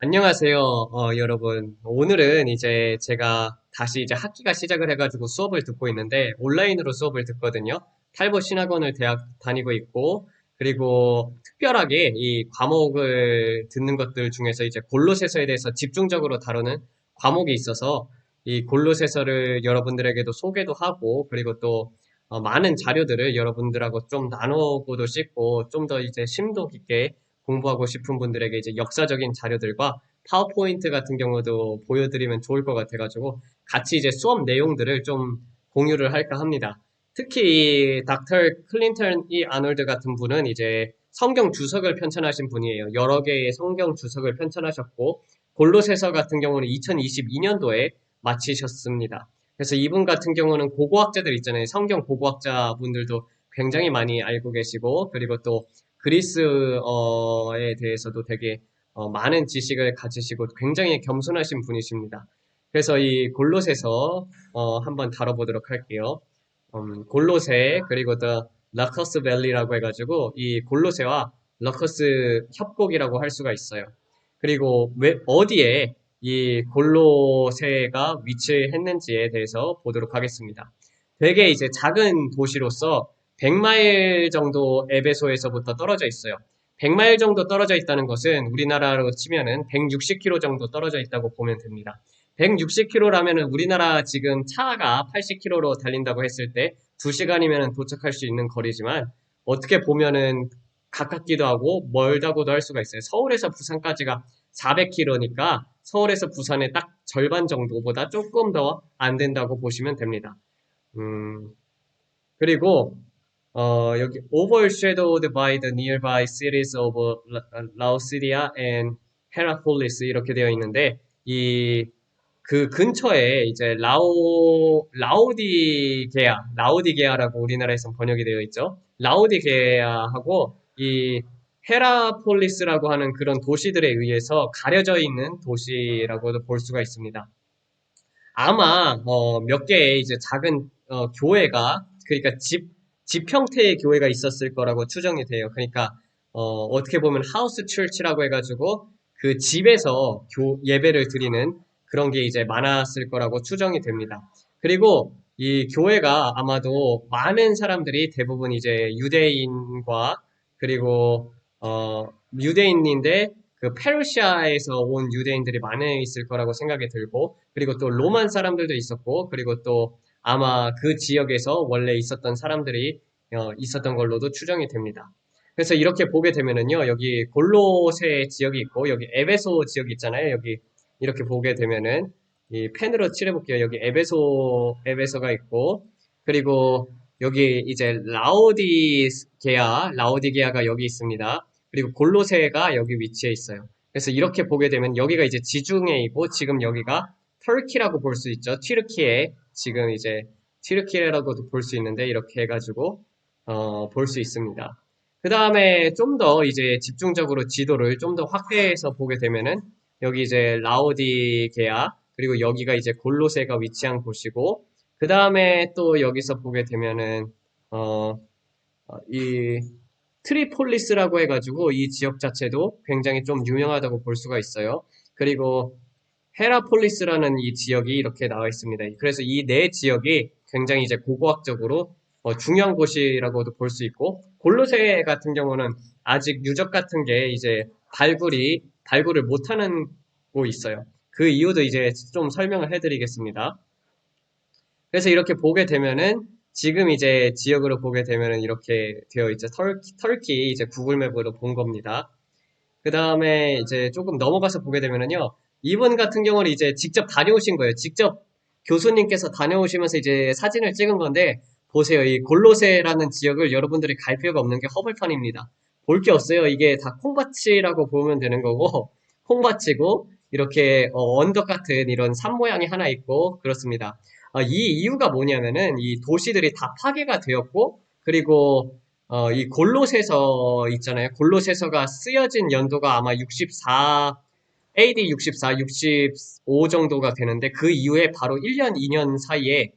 안녕하세요, 여러분. 오늘은 이제 제가 다시 이제 학기가 시작을 해가지고 수업을 듣고 있는데, 온라인으로 수업을 듣거든요. 탈보 신학원을 대학 다니고 있고, 그리고 특별하게 이 과목을 듣는 것들 중에서 이제 골로새서에 대해서 집중적으로 다루는 과목이 있어서, 이 골로새서를 여러분들에게도 소개도 하고, 그리고 또 많은 자료들을 여러분들하고 좀 나누고도 싶고, 좀 더 이제 심도 깊게 공부하고 싶은 분들에게 이제 역사적인 자료들과 파워포인트 같은 경우도 보여드리면 좋을 것 같아가지고 같이 이제 수업 내용들을 좀 공유를 할까 합니다. 특히 이 닥터 클린턴 이 아놀드 같은 분은 이제 성경 주석을 편찬하신 분이에요. 여러 개의 성경 주석을 편찬하셨고 골로새서 같은 경우는 2022년도에 마치셨습니다. 그래서 이분 같은 경우는 고고학자들 있잖아요. 성경 고고학자 분들도 굉장히 많이 알고 계시고 그리고 또 그리스어에 대해서도 되게 많은 지식을 가지시고 굉장히 겸손하신 분이십니다. 그래서 이 골로새서 한번 다뤄보도록 할게요. 골로새 그리고 또 라커스 밸리라고 해가지고 이 골로새와 라커스 협곡이라고 할 수가 있어요. 그리고 왜 어디에 이 골로새가 위치했는지에 대해서 보도록 하겠습니다. 되게 이제 작은 도시로서 100마일 정도 에베소에서부터 떨어져 있어요. 100마일 정도 떨어져 있다는 것은 우리나라로 치면은 160km 정도 떨어져 있다고 보면 됩니다. 160km라면은 우리나라 지금 차가 80km로 달린다고 했을 때 2시간이면 도착할 수 있는 거리지만 어떻게 보면은 가깝기도 하고 멀다고도 할 수가 있어요. 서울에서 부산까지가 400km니까 서울에서 부산의 딱 절반 정도보다 조금 더 안 된다고 보시면 됩니다. 음, 그리고 여기 overshadowed by the nearby cities of Laodicea and Hierapolis 이렇게 되어 있는데 이 그 근처에 이제 라오디게아라고 우리나라에서 번역이 되어 있죠. 라오디게아하고 이 헤라폴리스라고 하는 그런 도시들에 의해서 가려져 있는 도시라고도 볼 수가 있습니다. 아마 몇 개의 이제 작은 교회가 그러니까 집 형태의 교회가 있었을 거라고 추정이 돼요. 그러니까 어떻게 보면 하우스 철치라고 해가지고 그 집에서 예배를 드리는 그런 게 이제 많았을 거라고 추정이 됩니다. 그리고 이 교회가 아마도 많은 사람들이 대부분 이제 유대인과 그리고 유대인인데 그 페르시아에서 온 유대인들이 많이 있을 거라고 생각이 들고 그리고 또 로만 사람들도 있었고 그리고 또 아마 그 지역에서 원래 있었던 사람들이 있었던 걸로도 추정이 됩니다. 그래서 이렇게 보게 되면은요, 여기 골로새 지역이 있고 여기 에베소 지역이 있잖아요. 여기 이렇게 보게 되면은 이 펜으로 칠해볼게요. 여기 에베소가 있고 그리고 여기 이제 라오디게아가 여기 있습니다. 그리고 골로새가 여기 위치해 있어요. 그래서 이렇게 보게 되면 여기가 이제 지중해이고 지금 여기가 터키라고 볼 수 있죠. 튀르키예 지금 이제 튀르키예라고도 볼 수 있는데 이렇게 해가지고 볼 수 있습니다. 그 다음에 좀 더 이제 집중적으로 지도를 좀 더 확대해서 보게 되면은 여기 이제 라오디게아 그리고 여기가 이제 골로새가 위치한 곳이고 그 다음에 또 여기서 보게 되면은 어, 이 트리폴리스라고 해가지고 이 지역 자체도 굉장히 좀 유명하다고 볼 수가 있어요. 그리고 헤라폴리스라는 이 지역이 이렇게 나와 있습니다. 그래서 이 네 지역이 굉장히 이제 고고학적으로 중요한 곳이라고도 볼 수 있고 골로새 같은 경우는 아직 유적 같은 게 이제 발굴을 못하는 곳 있어요. 그 이유도 이제 좀 설명을 해드리겠습니다. 그래서 이렇게 보게 되면은 지금 이제 지역으로 보게 되면은 이렇게 되어 있죠. 터키 이제 구글 맵으로 본 겁니다. 그 다음에 이제 조금 넘어가서 보게 되면은요. 이분 같은 경우는 이제 직접 다녀오신 거예요. 직접 교수님께서 다녀오시면서 이제 사진을 찍은 건데 보세요. 이 골로새라는 지역을 여러분들이 갈 필요가 없는 게 허벌판입니다. 볼 게 없어요. 이게 다 콩밭이라고 보면 되는 거고 콩밭이고 이렇게 언덕 같은 이런 산 모양이 하나 있고 그렇습니다. 이 이유가 뭐냐면은 이 도시들이 다 파괴가 되었고 그리고 이 골로새서 있잖아요. 골로새서가 쓰여진 연도가 아마 64, AD 64, 65 정도가 되는데 그 이후에 바로 1년, 2년 사이에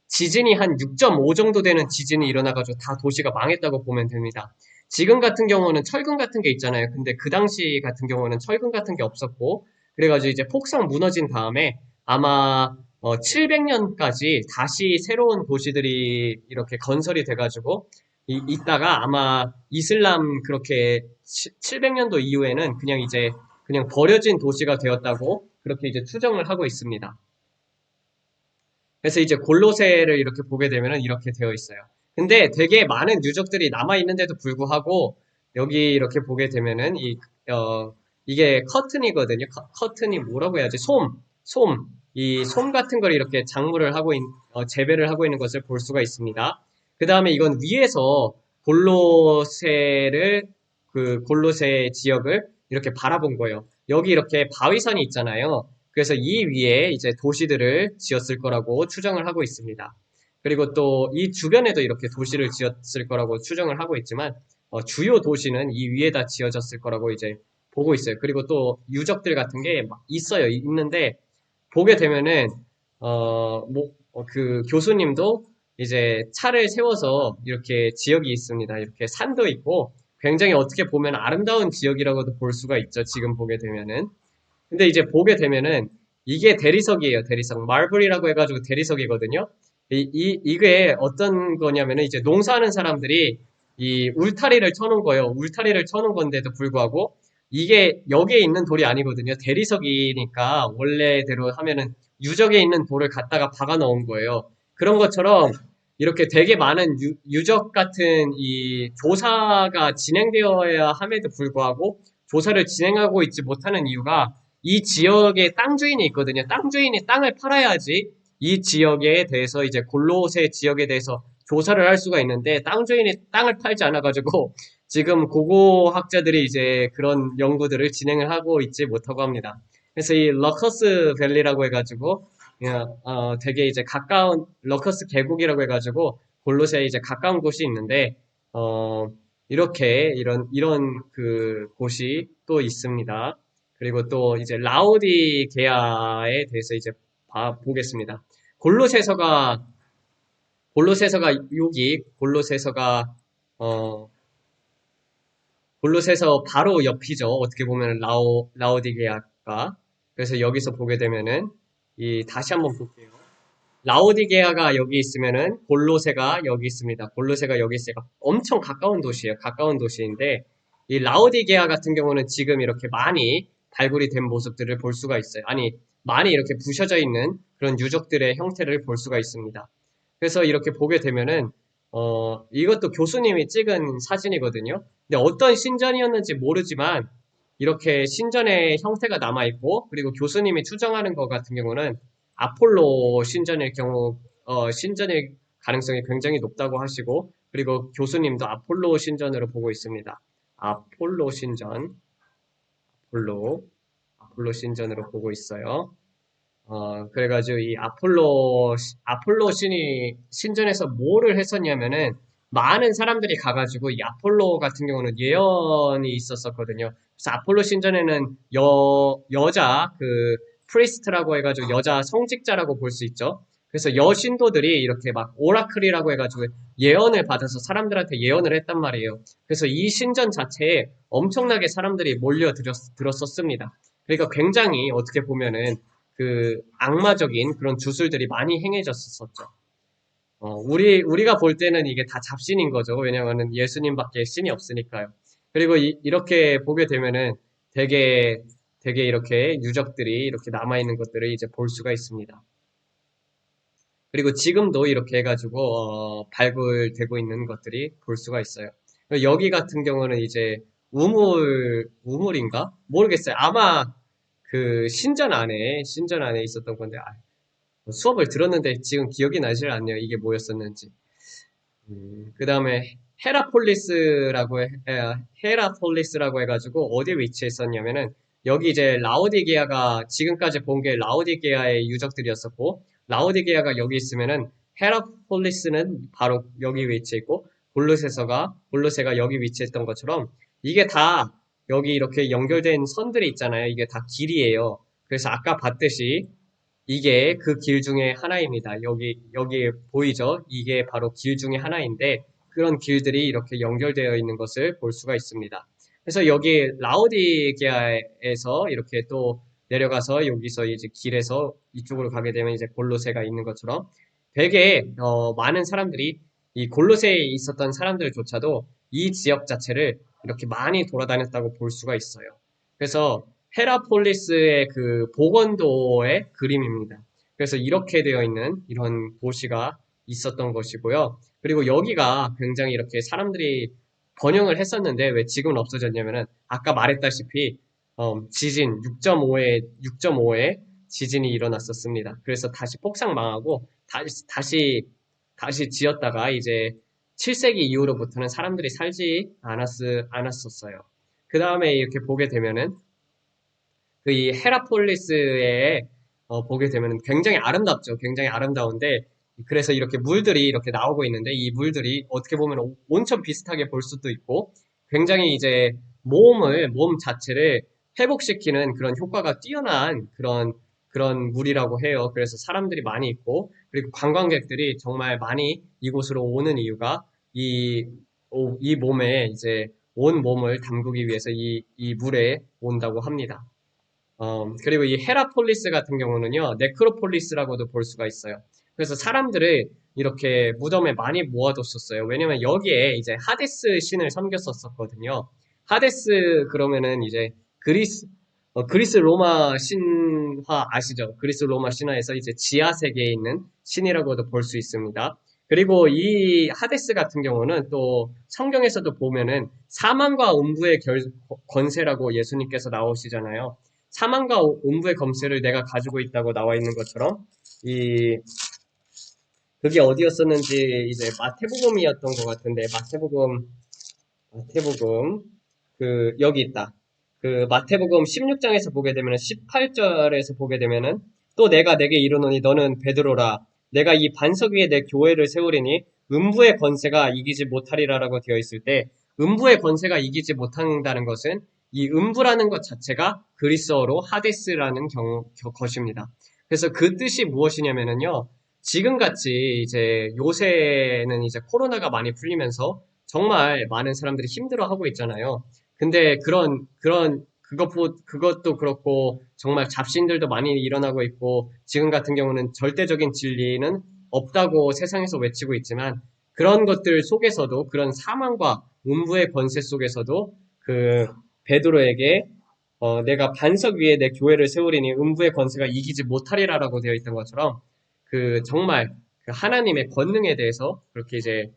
지진이 한 6.5 정도 되는 지진이 일어나가지고 다 도시가 망했다고 보면 됩니다. 지금 같은 경우는 철근 같은 게 있잖아요. 근데 그 당시 같은 경우는 철근 같은 게 없었고, 그래가지고 이제 폭삭 무너진 다음에 아마 700년까지 다시 새로운 도시들이 이렇게 건설이 돼가지고 있다가 아마 이슬람 그렇게 700년도 이후에는 그냥 이제 그냥 버려진 도시가 되었다고 그렇게 이제 추정을 하고 있습니다. 그래서 이제 골로새를 이렇게 보게 되면은 이렇게 되어 있어요. 근데 되게 많은 유적들이 남아 있는데도 불구하고 여기 이렇게 보게 되면은 이게 커튼이거든요. 커튼이 뭐라고 해야지? 이 솜 같은 걸 이렇게 작물을 하고 재배를 하고 있는 것을 볼 수가 있습니다. 그 다음에 이건 위에서 골로새를 그 골로새 지역을 이렇게 바라본 거예요. 여기 이렇게 바위산이 있잖아요. 그래서 이 위에 이제 도시들을 지었을 거라고 추정을 하고 있습니다. 그리고 또 이 주변에도 이렇게 도시를 지었을 거라고 추정을 하고 있지만 주요 도시는 이 위에다 지어졌을 거라고 이제 보고 있어요. 그리고 또 유적들 같은 게 있어요. 있는데 보게 되면은 그 교수님도 이제 차를 세워서 이렇게 지역이 있습니다. 이렇게 산도 있고 굉장히 어떻게 보면 아름다운 지역이라고도 볼 수가 있죠. 지금 보게 되면은. 근데 이제 보게 되면은 이게 대리석이에요. 대리석. 마블이라고 해가지고 대리석이거든요. 이게 어떤 거냐면은 이제 농사하는 사람들이 이 울타리를 쳐놓은 거예요. 울타리를 쳐놓은 건데도 불구하고 이게 여기에 있는 돌이 아니거든요. 대리석이니까 원래대로 하면은 유적에 있는 돌을 갖다가 박아 넣은 거예요. 그런 것처럼 이렇게 되게 많은 유적 같은 이 조사가 진행되어야 함에도 불구하고 조사를 진행하고 있지 못하는 이유가 이 지역에 땅 주인이 있거든요. 땅 주인이 땅을 팔아야지 이 지역에 대해서 이제 골로새 지역에 대해서 조사를 할 수가 있는데 땅 주인이 땅을 팔지 않아가지고 지금 고고학자들이 이제 그런 연구들을 진행을 하고 있지 못하고 합니다. 그래서 이 러커스 밸리라고 해가지고 되게 이제 가까운 러커스 계곡이라고 해가지고 골로새에 이제 가까운 곳이 있는데 어, 이렇게 이런 그 곳이 또 있습니다. 그리고 또 이제 라오디게아에 대해서 이제 보겠습니다. 골로새서가 골로새서가 여기 어 골로새서 바로 옆이죠. 어떻게 보면 라오디게아가 그래서 여기서 보게 되면은 이 다시 한번 볼게요. 라오디게아가 여기 있으면은 골로새가 여기 있습니다. 골로새가 여기 있으니까 엄청 가까운 도시예요. 가까운 도시인데 이 라오디게아 같은 경우는 지금 이렇게 많이 발굴이 된 모습들을 볼 수가 있어요. 아니 많이 이렇게 부셔져 있는 그런 유적들의 형태를 볼 수가 있습니다. 그래서 이렇게 보게 되면은 이것도 교수님이 찍은 사진이거든요. 근데 어떤 신전이었는지 모르지만 이렇게 신전의 형태가 남아 있고 그리고 교수님이 추정하는 것 같은 경우는 아폴로 신전일 경우 신전일 가능성이 굉장히 높다고 하시고 그리고 교수님도 아폴로 신전으로 보고 있습니다. 아폴로 신전, 아폴로 신전으로 보고 있어요. 그래가지고 이 아폴로 신이 신전에서 뭐를 했었냐면은 많은 사람들이 가가지고 이 아폴로 같은 경우는 예언이 있었었거든요. 그래서 아폴로 신전에는 여자 그 프리스트라고 해가지고 여자 성직자라고 볼 수 있죠. 그래서 여신도들이 이렇게 막 오라클이라고 해가지고 예언을 받아서 사람들한테 예언을 했단 말이에요. 그래서 이 신전 자체에 엄청나게 사람들이 들었었습니다. 그러니까 굉장히 어떻게 보면은 그 악마적인 그런 주술들이 많이 행해졌었죠. 우리가 볼 때는 이게 다 잡신인 거죠. 왜냐면은 예수님밖에 신이 없으니까요. 그리고 렇게 보게 되면은 되게, 되게 이렇게 유적들이 이렇게 남아있는 것들을 이제 볼 수가 있습니다. 그리고 지금도 이렇게 해가지고, 발굴되고 있는 것들이 볼 수가 있어요. 여기 같은 경우는 이제 우물인가? 모르겠어요. 아마 그 신전 안에 있었던 건데, 수업을 들었는데 지금 기억이 나질 않네요. 이게 뭐였었는지. 그 다음에 헤라폴리스라고 해가지고 어디에 위치해 있었냐면은 여기 이제 라오디게아가 지금까지 본 게 라오디게아의 유적들이었었고 라오디게아가 여기 있으면은 헤라폴리스는 바로 여기 위치해 있고 골로새가 여기 위치했던 것처럼 이게 다 여기 이렇게 연결된 선들이 있잖아요. 이게 다 길이에요. 그래서 아까 봤듯이 이게 그 길 중에 하나입니다. 여기 보이죠? 이게 바로 길 중에 하나인데, 그런 길들이 이렇게 연결되어 있는 것을 볼 수가 있습니다. 그래서 여기 라오디게아에서 이렇게 또 내려가서 여기서 이제 길에서 이쪽으로 가게 되면 이제 골로새가 있는 것처럼 되게 많은 사람들이 이 골로새에 있었던 사람들조차도 이 지역 자체를 이렇게 많이 돌아다녔다고 볼 수가 있어요. 그래서 헤라폴리스의 그 보건도의 그림입니다. 그래서 이렇게 되어 있는 이런 도시가 있었던 것이고요. 그리고 여기가 굉장히 이렇게 사람들이 번영을 했었는데 왜 지금은 없어졌냐면은 아까 말했다시피 지진 6.5에 지진이 일어났었습니다. 그래서 다시 폭삭 망하고 다시 지었다가 이제 7세기 이후로부터는 사람들이 살지 않았었어요. 그 다음에 이렇게 보게 되면은 그 이 헤라폴리스에 보게 되면 굉장히 아름답죠. 굉장히 아름다운데 그래서 이렇게 물들이 이렇게 나오고 있는데 이 물들이 어떻게 보면 온천 비슷하게 볼 수도 있고 굉장히 이제 몸 자체를 회복시키는 그런 효과가 뛰어난 그런 물이라고 해요. 그래서 사람들이 많이 있고 그리고 관광객들이 정말 많이 이곳으로 오는 이유가 이, 이 몸에 이제 온 몸을 담그기 위해서 이 물에 온다고 합니다. 그리고 이 헤라폴리스 같은 경우는요, 네크로폴리스라고도 볼 수가 있어요. 그래서 사람들을 이렇게 무덤에 많이 모아뒀었어요. 왜냐면 여기에 이제 하데스 신을 섬겼었거든요. 하데스 그러면은 이제 그리스, 그리스 로마 신화 아시죠? 그리스 로마 신화에서 이제 지하 세계에 있는 신이라고도 볼 수 있습니다. 그리고 이 하데스 같은 경우는 또 성경에서도 보면은 사망과 음부의 권세라고 예수님께서 나오시잖아요. 사망과 음부의 검세를 내가 가지고 있다고 나와 있는 것처럼 이 그게 어디였었는지 이제 마태복음이었던 것 같은데 마태복음 그 여기 있다. 그 마태복음 16장에서 보게 되면 18절에서 보게 되면은 또 내가 내게 이르노니 너는 베드로라 내가 이 반석 위에 내 교회를 세우리니 음부의 권세가 이기지 못하리라라고 되어 있을 때 음부의 권세가 이기지 못한다는 것은 이 음부라는 것 자체가 그리스어로 하데스라는 것입니다. 그래서 그 뜻이 무엇이냐면은요. 지금같이 이제 요새는 이제 코로나가 많이 풀리면서 정말 많은 사람들이 힘들어하고 있잖아요. 근데 그것도 그렇고, 정말 잡신들도 많이 일어나고 있고, 지금 같은 경우는 절대적인 진리는 없다고 세상에서 외치고 있지만, 그런 것들 속에서도, 그런 사망과 음부의 권세 속에서도, 그, 베드로에게, 내가 반석 위에 내 교회를 세우리니 음부의 권세가 이기지 못하리라라고 되어 있던 것처럼, 정말 그 하나님의 권능에 대해서 그렇게 이제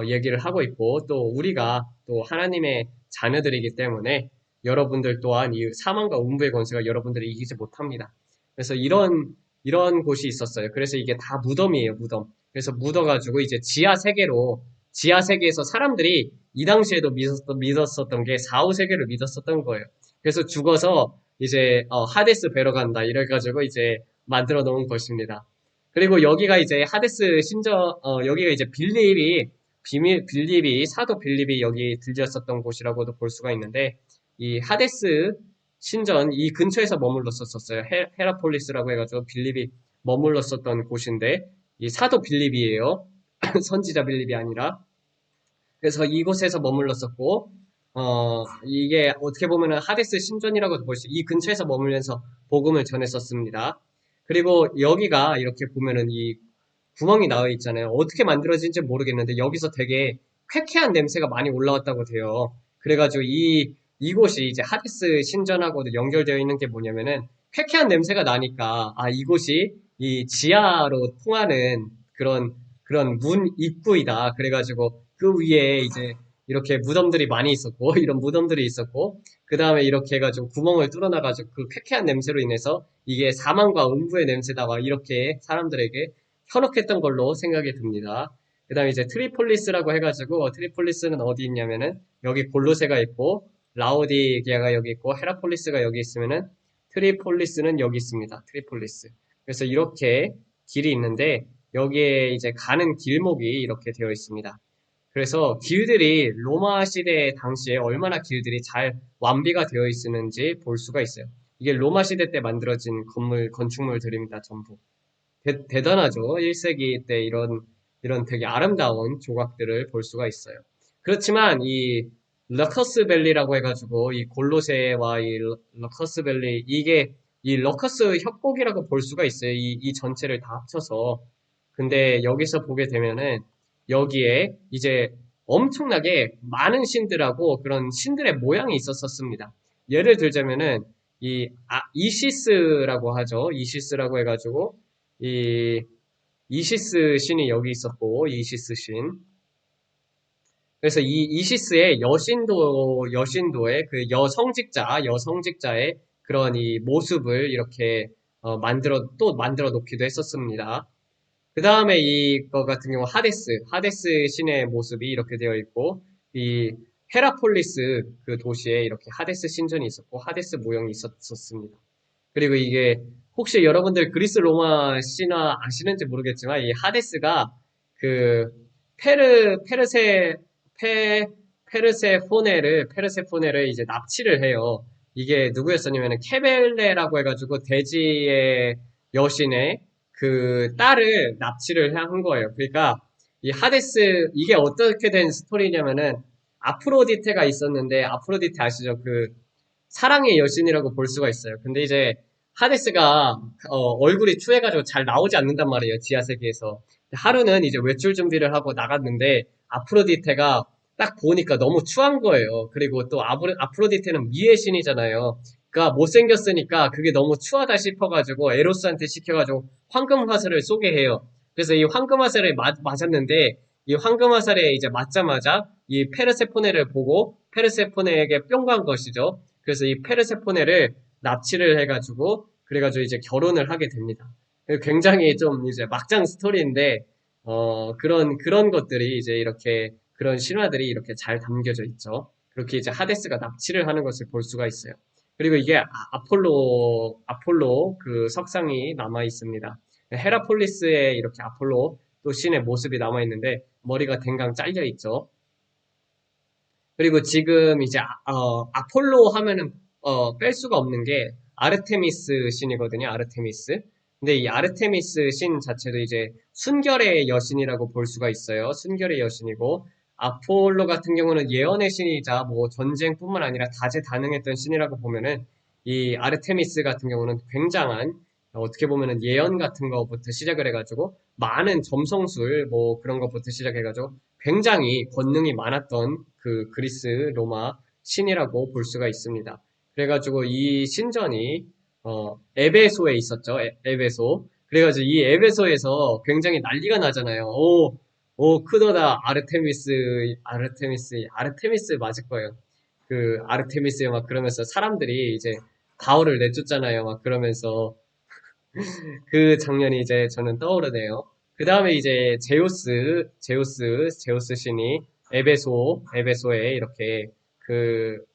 얘기를 하고 있고 또 우리가 또 하나님의 자녀들이기 때문에 여러분들 또한 이 사망과 음부의 권세가 여러분들을 이기지 못합니다. 그래서 이런 곳이 있었어요. 그래서 이게 다 무덤이에요, 무덤. 그래서 묻어가지고 이제 지하 세계에서 사람들이 이 당시에도 믿었었던 게 4, 5세계를 믿었었던 거예요. 그래서 죽어서 이제 하데스 뵈러 간다 이래가지고 이제 만들어 놓은 것입니다. 그리고 여기가 이제 하데스 여기가 이제 사도 빌립이 여기 들렸었던 곳이라고도 볼 수가 있는데, 이 하데스 신전 이 근처에서 머물렀었어요. 헤라폴리스라고 해가지고 빌립이 머물렀었던 곳인데, 이 사도 빌립이에요. 선지자 빌립이 아니라. 그래서 이곳에서 머물렀었고, 이게 어떻게 보면은 하데스 신전이라고도 볼 수, 이 근처에서 머물면서 복음을 전했었습니다. 그리고 여기가 이렇게 보면은 이 구멍이 나와 있잖아요. 어떻게 만들어진지 모르겠는데 여기서 되게 쾌쾌한 냄새가 많이 올라왔다고 돼요. 그래가지고 이곳이 이제 하데스 신전하고도 연결되어 있는 게 뭐냐면은 쾌쾌한 냄새가 나니까 이곳이 이 지하로 통하는 그런 문 입구이다. 그래가지고 그 위에 이제 이렇게 무덤들이 많이 있었고 이런 무덤들이 있었고 그 다음에 이렇게 해가지고 구멍을 뚫어놔가지고 그 쾌쾌한 냄새로 인해서 이게 사망과 음부의 냄새다 막 이렇게 사람들에게 현혹했던 걸로 생각이 듭니다. 그 다음에 이제 트리폴리스라고 해가지고 트리폴리스는 어디 있냐면은 여기 골로새가 있고 라오디게아가 여기 있고 헤라폴리스가 여기 있으면은 트리폴리스는 여기 있습니다. 트리폴리스. 그래서 이렇게 길이 있는데 여기에 이제 가는 길목이 이렇게 되어 있습니다. 그래서 길들이 로마 시대 당시에 얼마나 길들이 잘 완비가 되어 있었는지 볼 수가 있어요. 이게 로마 시대 때 만들어진 건축물들입니다, 전부. 대단하죠. 1세기 때 이런 되게 아름다운 조각들을 볼 수가 있어요. 그렇지만 이 러커스 밸리라고 해가지고 이 골로세와 이 러커스 밸리 이게 이 러커스 협곡이라고 볼 수가 있어요. 이 전체를 다 합쳐서. 근데 여기서 보게 되면은 여기에 이제 엄청나게 많은 신들하고 그런 신들의 모양이 있었습니다. 예를 들자면은 이시스라고 하죠. 이시스라고 해가지고 이 이시스 신이 여기 있었고 이시스 신. 그래서 이 이시스의 여신도의 그 여성직자의 그런 이 모습을 이렇게 또 만들어 놓기도 했었습니다. 그 다음에 이거 같은 경우 하데스 신의 모습이 이렇게 되어 있고, 이 헤라폴리스 그 도시에 이렇게 하데스 신전이 있었고, 하데스 모형이 있었습니다. 그리고 이게 혹시 여러분들 그리스 로마 신화 아시는지 모르겠지만, 이 하데스가 그 페르세, 페르세포네를 이제 납치를 해요. 이게 누구였었냐면은 케벨레라고 해가지고 대지의 여신의 그 딸을 납치를 한 거예요. 그러니까 이 하데스 이게 어떻게 된 스토리냐면은 아프로디테가 있었는데 아프로디테 아시죠? 그 사랑의 여신이라고 볼 수가 있어요. 근데 이제 하데스가 얼굴이 추해가지고 잘 나오지 않는단 말이에요. 지하 세계에서. 하루는 이제 외출 준비를 하고 나갔는데 아프로디테가 딱 보니까 너무 추한 거예요. 그리고 또 아프로디테는 미의 신이잖아요. 그러니까 못생겼으니까 그게 너무 추하다 싶어가지고 에로스한테 시켜가지고 황금 화살을 쏘게 해요. 그래서 이 황금 화살을 맞았는데 이 황금 화살에 이제 맞자마자 이 페르세포네를 보고 페르세포네에게 뿅 간 것이죠. 그래서 이 페르세포네를 납치를 해가지고 그래가지고 이제 결혼을 하게 됩니다. 굉장히 좀 이제 막장 스토리인데 그런 것들이 이제 이렇게 그런 신화들이 이렇게 잘 담겨져 있죠. 그렇게 이제 하데스가 납치를 하는 것을 볼 수가 있어요. 그리고 이게 아폴로 그 석상이 남아 있습니다. 헤라폴리스에 이렇게 아폴로 또 신의 모습이 남아 있는데 머리가 댕강 잘려 있죠. 그리고 지금 이제 아폴로 하면은 뺄 수가 없는 게 아르테미스 신이거든요. 아르테미스. 근데 이 아르테미스 신 자체도 이제 순결의 여신이라고 볼 수가 있어요. 순결의 여신이고 아폴로 같은 경우는 예언의 신이자 뭐 전쟁뿐만 아니라 다재다능했던 신이라고 보면은 이 아르테미스 같은 경우는 굉장한 어떻게 보면은 예언 같은 거부터 시작을 해가지고 많은 점성술 뭐 그런 것부터 시작해가지고 굉장히 권능이 많았던 그 그리스 로마 신이라고 볼 수가 있습니다. 그래가지고 이 신전이 에베소에 있었죠. 에베소. 그래가지고 이 에베소에서 굉장히 난리가 나잖아요. 오 크도다 아르테미스 맞을 거예요. 그 아르테미스 막 그러면서 사람들이 이제 가오를 내쫓잖아요. 막 그러면서 그 장면이 이제 저는 떠오르네요. 그 다음에 이제 제우스 신이 에베소에 이렇게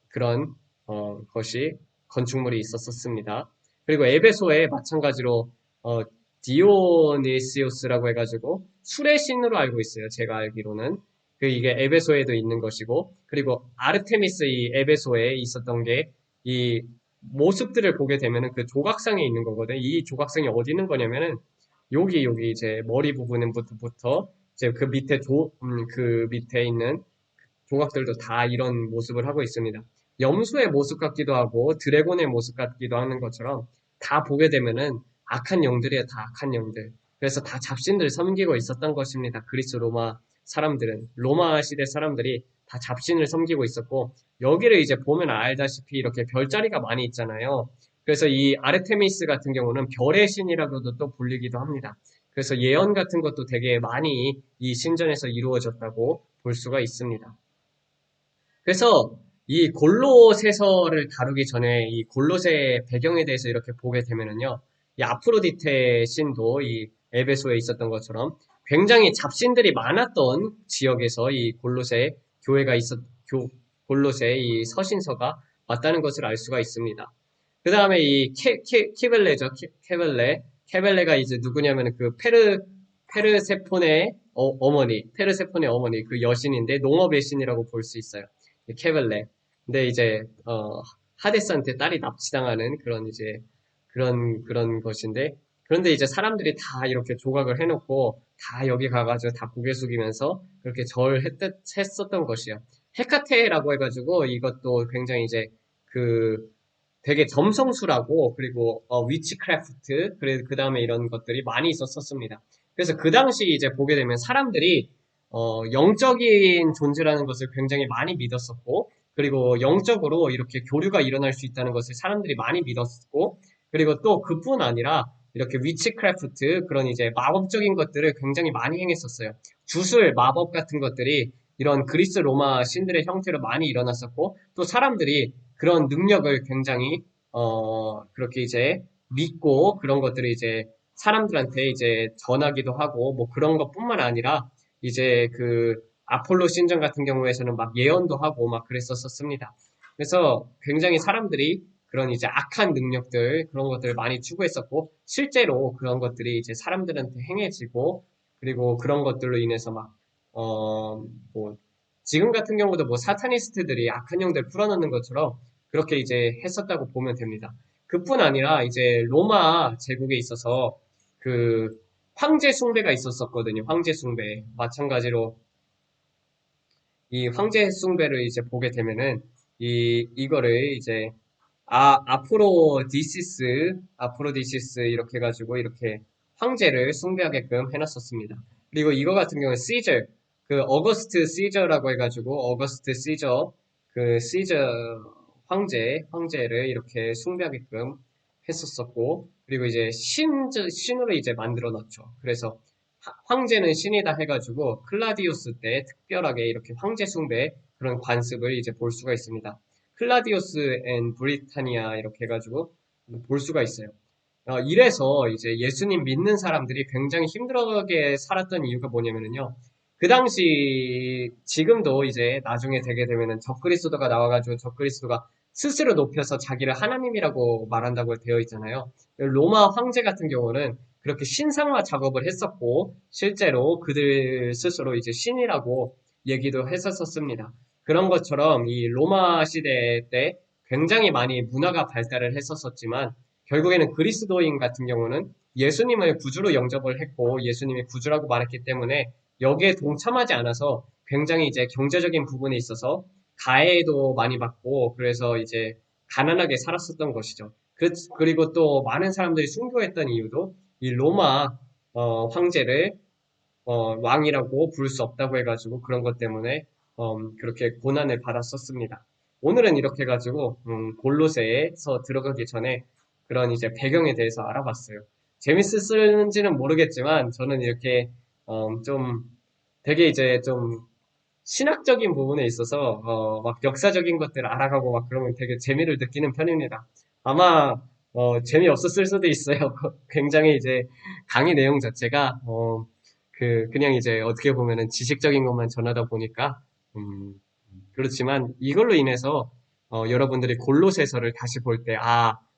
그런, 것이, 건축물이 있었습니다. 그리고 에베소에 마찬가지로, 디오니시우스라고 해가지고 술의 신으로 알고 있어요. 제가 알기로는. 이게 에베소에도 있는 것이고, 그리고 아르테미스 이 에베소에 있었던 게, 이 모습들을 보게 되면은 그 조각상에 있는 거거든. 이 조각상이 어디 있는 거냐면은 여기 이제 머리 부분부터 이제 그 밑에 있는 조각들도 다 이런 모습을 하고 있습니다. 염소의 모습 같기도 하고 드래곤의 모습 같기도 하는 것처럼 다 보게 되면은 악한 영들이에요. 다 악한 영들. 그래서 다 잡신들 섬기고 있었던 것입니다. 그리스 로마 시대 사람들이 다 잡신을 섬기고 있었고 여기를 이제 보면 알다시피 이렇게 별자리가 많이 있잖아요. 그래서 이 아르테미스 같은 경우는 별의 신이라고도 또 불리기도 합니다. 그래서 예언 같은 것도 되게 많이 이 신전에서 이루어졌다고 볼 수가 있습니다. 그래서 이 골로새서를 다루기 전에 이 골로새 배경에 대해서 이렇게 보게 되면은요, 이 아프로디테 신도 이 에베소에 있었던 것처럼 굉장히 잡신들이 많았던 지역에서 이 골로새 이 서신서가 왔다는 것을 알 수가 있습니다. 그 다음에 이 키벨레죠, 케벨레가 이제 누구냐면 그 페르세폰의 어머니 그 여신인데 농업의 신이라고 볼 수 있어요. 케벨레. 근데 이제 하데스한테 딸이 납치당하는 그런 이제 그런 것인데 그런데 이제 사람들이 다 이렇게 조각을 해놓고 다 여기 가가지고 다 고개 숙이면서 그렇게 했었던 것이요. 헤카테라고 해가지고 이것도 굉장히 이제 그 되게 점성술하고 그리고 위치크래프트 그래 그 다음에 이런 것들이 많이 있었습니다. 그래서 그 당시 이제 보게 되면 사람들이 영적인 존재라는 것을 굉장히 많이 믿었었고 그리고 영적으로 이렇게 교류가 일어날 수 있다는 것을 사람들이 많이 믿었고 그리고 또 그뿐 아니라 이렇게 위치크래프트 그런 이제 마법적인 것들을 굉장히 많이 행했었어요. 주술, 마법 같은 것들이 이런 그리스 로마 신들의 형태로 많이 일어났었고 또 사람들이 그런 능력을 굉장히 그렇게 이제 믿고 그런 것들을 이제 사람들한테 이제 전하기도 하고 뭐 그런 것뿐만 아니라 이제 그 아폴로 신전 같은 경우에서는 막 예언도 하고 막 그랬었습니다. 그래서 굉장히 사람들이 그런 이제 악한 능력들 그런 것들을 많이 추구했었고 실제로 그런 것들이 이제 사람들한테 행해지고 그리고 그런 것들로 인해서 뭐 지금 같은 경우도 뭐 사타니스트들이 악한 영들 풀어놓는 것처럼 그렇게 이제 했었다고 보면 됩니다. 그뿐 아니라 이제 로마 제국에 있어서 그 황제 숭배가 있었었거든요. 황제 숭배. 마찬가지로 이 황제 숭배를 이제 보게 되면은 이거를 이제 아프로디시스 이렇게 해가지고 이렇게 황제를 숭배하게끔 해놨었습니다. 그리고 이거 같은 경우는 시저, 그 어거스트 시저라고 해가지고 어거스트 시저, 그 시저 황제를 이렇게 숭배하게끔 했었었고, 그리고 이제 신으로 이제 만들어 놨죠. 그래서 황제는 신이다 해가지고 클라디우스 때 특별하게 이렇게 황제 숭배 그런 관습을 이제 볼 수가 있습니다. 클라디우스 앤 브리타니아 이렇게 해가지고 볼 수가 있어요. 이래서 이제 예수님 믿는 사람들이 굉장히 힘들게 살았던 이유가 뭐냐면요. 그 당시 지금도 이제 나중에 되게 되면은 적그리스도가 나와가지고 적그리스도가 스스로 높여서 자기를 하나님이라고 말한다고 되어 있잖아요. 로마 황제 같은 경우는 그렇게 신상화 작업을 했었고 실제로 그들 스스로 이제 신이라고 얘기도 했었습니다. 그런 것처럼 이 로마 시대 때 굉장히 많이 문화가 발달을 했었지만 결국에는 그리스도인 같은 경우는 예수님을 구주로 영접을 했고 예수님이 구주라고 말했기 때문에 여기에 동참하지 않아서 굉장히 이제 경제적인 부분에 있어서 가해도 많이 받고 그래서 이제 가난하게 살았었던 것이죠. 그리고 또 많은 사람들이 순교했던 이유도 이 로마 황제를 왕이라고 부를 수 없다고 해가지고 그런 것 때문에 그렇게 고난을 받았었습니다. 오늘은 이렇게 해가지고 골로새에서 들어가기 전에 그런 이제 배경에 대해서 알아봤어요. 재밌을는지는 모르겠지만 저는 이렇게 좀 되게 이제 좀 신학적인 부분에 있어서 막 역사적인 것들을 알아가고 막 그러면 되게 재미를 느끼는 편입니다. 아마 재미없었을 수도 있어요. 굉장히 이제 강의 내용 자체가 그냥 이제 어떻게 보면은 지식적인 것만 전하다 보니까 음, 그렇지만 이걸로 인해서 여러분들이 골로새서를 다시 볼 때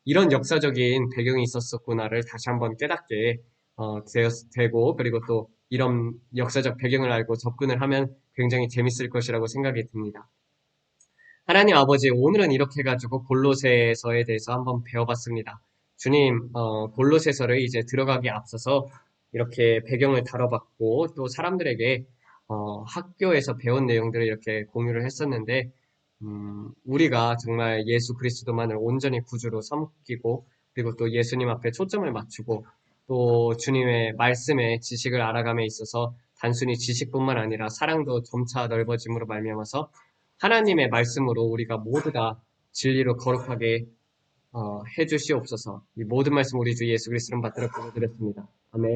이런 역사적인 배경이 있었었구나를 다시 한번 깨닫게 되고 그리고 또 이런 역사적 배경을 알고 접근을 하면 굉장히 재밌을 것이라고 생각이 듭니다. 하나님 아버지, 오늘은 이렇게 해가지고 골로새서에 대해서 한번 배워봤습니다. 주님, 골로새서를 이제 들어가기 앞서서 이렇게 배경을 다뤄봤고 또 사람들에게 학교에서 배운 내용들을 이렇게 공유를 했었는데 우리가 정말 예수 그리스도만을 온전히 구주로 섬기고 그리고 또 예수님 앞에 초점을 맞추고 또 주님의 말씀의 지식을 알아감에 있어서 단순히 지식뿐만 아니라 사랑도 점차 넓어짐으로 말미암아서 하나님의 말씀으로 우리가 모두 다 진리로 거룩하게 해주시옵소서. 이 모든 말씀 우리 주 예수 그리스도를 받들어 기도드렸습니다. 아멘.